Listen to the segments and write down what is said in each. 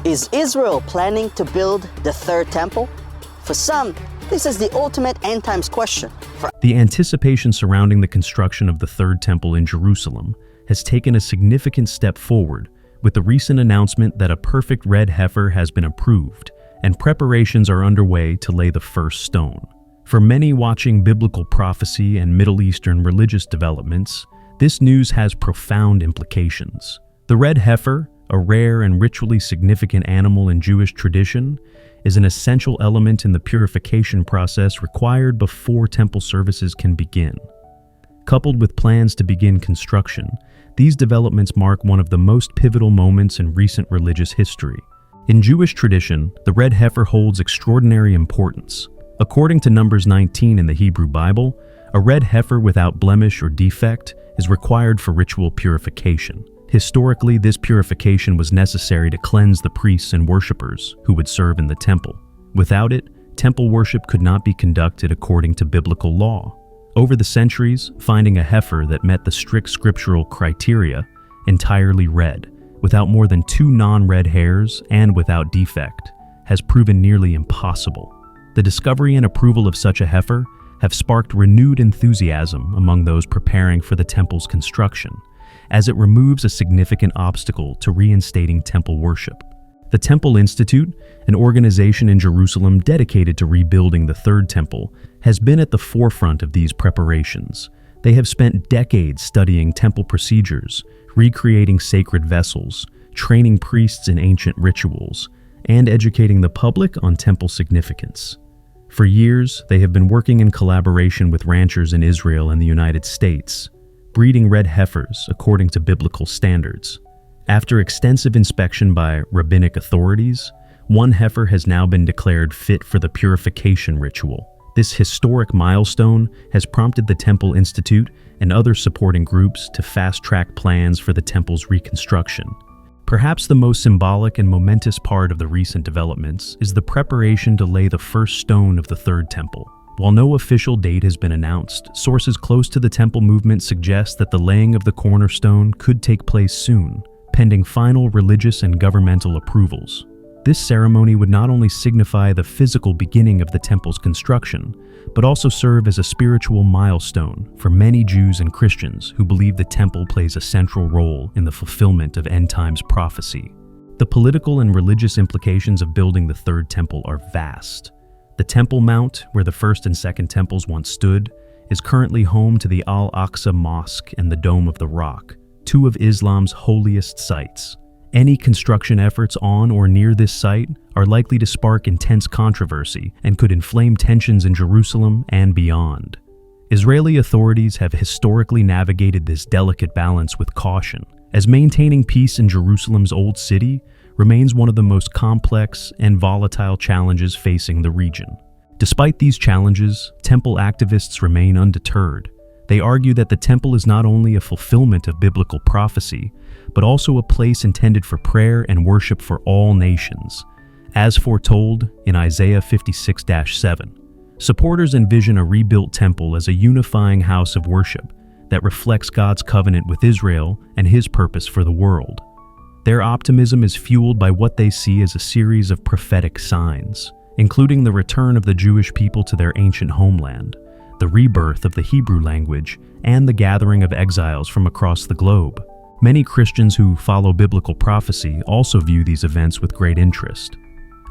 Is Israel planning to build the third temple? For some, this is the ultimate end times question. The anticipation surrounding the construction of the third temple in Jerusalem has taken a significant step forward with the recent announcement that a perfect red heifer has been approved and preparations are underway to lay the first stone. For many watching biblical prophecy and Middle Eastern religious developments, this news has profound implications. The red heifer, a rare and ritually significant animal in Jewish tradition, is an essential element in the purification process required before temple services can begin. Coupled with plans to begin construction, these developments mark one of the most pivotal moments in recent religious history. In Jewish tradition, the red heifer holds extraordinary importance. According to Numbers 19 in the Hebrew Bible, a red heifer without blemish or defect is required for ritual purification. Historically, this purification was necessary to cleanse the priests and worshippers who would serve in the temple. Without it, temple worship could not be conducted according to biblical law. Over the centuries, finding a heifer that met the strict scriptural criteria, entirely red, without more than 2 non-red hairs, and without defect, has proven nearly impossible. The discovery and approval of such a heifer have sparked renewed enthusiasm among those preparing for the temple's construction, as it removes a significant obstacle to reinstating temple worship. The Temple Institute, an organization in Jerusalem dedicated to rebuilding the Third Temple, has been at the forefront of these preparations. They have spent decades studying temple procedures, recreating sacred vessels, training priests in ancient rituals, and educating the public on temple significance. For years, they have been working in collaboration with ranchers in Israel and the United States, breeding red heifers according to biblical standards. After extensive inspection by rabbinic authorities, one heifer has now been declared fit for the purification ritual. This historic milestone has prompted the Temple Institute and other supporting groups to fast-track plans for the temple's reconstruction. Perhaps the most symbolic and momentous part of the recent developments is the preparation to lay the first stone of the Third Temple. While no official date has been announced, sources close to the temple movement suggest that the laying of the cornerstone could take place soon, pending final religious and governmental approvals. This ceremony would not only signify the physical beginning of the temple's construction, but also serve as a spiritual milestone for many Jews and Christians who believe the temple plays a central role in the fulfillment of end-times prophecy. The political and religious implications of building the Third Temple are vast. The Temple Mount, where the First and Second Temples once stood, is currently home to the Al-Aqsa Mosque and the Dome of the Rock, 2 of Islam's holiest sites. Any construction efforts on or near this site are likely to spark intense controversy and could inflame tensions in Jerusalem and beyond. Israeli authorities have historically navigated this delicate balance with caution, as maintaining peace in Jerusalem's Old City remains one of the most complex and volatile challenges facing the region. Despite these challenges, temple activists remain undeterred. They argue that the temple is not only a fulfillment of biblical prophecy, but also a place intended for prayer and worship for all nations, as foretold in Isaiah 56-7. Supporters envision a rebuilt temple as a unifying house of worship that reflects God's covenant with Israel and His purpose for the world. Their optimism is fueled by what they see as a series of prophetic signs, including the return of the Jewish people to their ancient homeland, the rebirth of the Hebrew language, and the gathering of exiles from across the globe. Many Christians who follow biblical prophecy also view these events with great interest.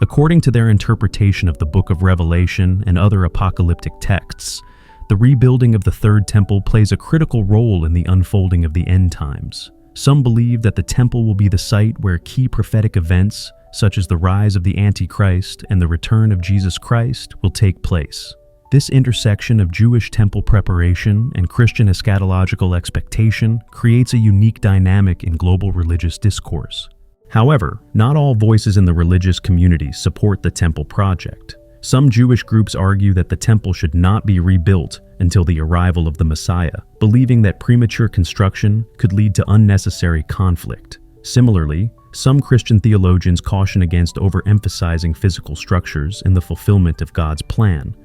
According to their interpretation of the Book of Revelation and other apocalyptic texts, the rebuilding of the Third Temple plays a critical role in the unfolding of the end times. Some believe that the temple will be the site where key prophetic events, such as the rise of the Antichrist and the return of Jesus Christ, will take place. This intersection of Jewish temple preparation and Christian eschatological expectation creates a unique dynamic in global religious discourse. However, not all voices in the religious community support the temple project. Some Jewish groups argue that the temple should not be rebuilt until the arrival of the Messiah, believing that premature construction could lead to unnecessary conflict. Similarly, some Christian theologians caution against overemphasizing physical structures in the fulfillment of God's plan,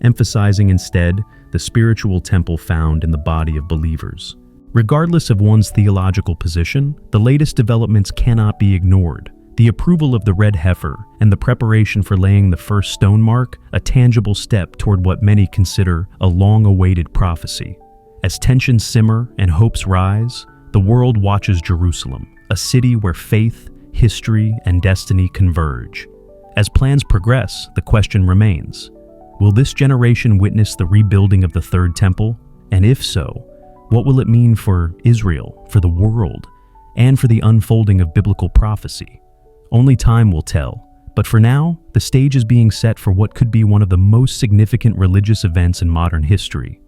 emphasizing instead the spiritual temple found in the body of believers. Regardless of one's theological position, the latest developments cannot be ignored. The approval of the red heifer and the preparation for laying the first stone mark a tangible step toward what many consider a long-awaited prophecy. As tensions simmer and hopes rise, the world watches Jerusalem, a city where faith, history, and destiny converge. As plans progress, the question remains, will this generation witness the rebuilding of the Third Temple? And if so, what will it mean for Israel, for the world, and for the unfolding of biblical prophecy? Only time will tell, but for now, the stage is being set for what could be one of the most significant religious events in modern history,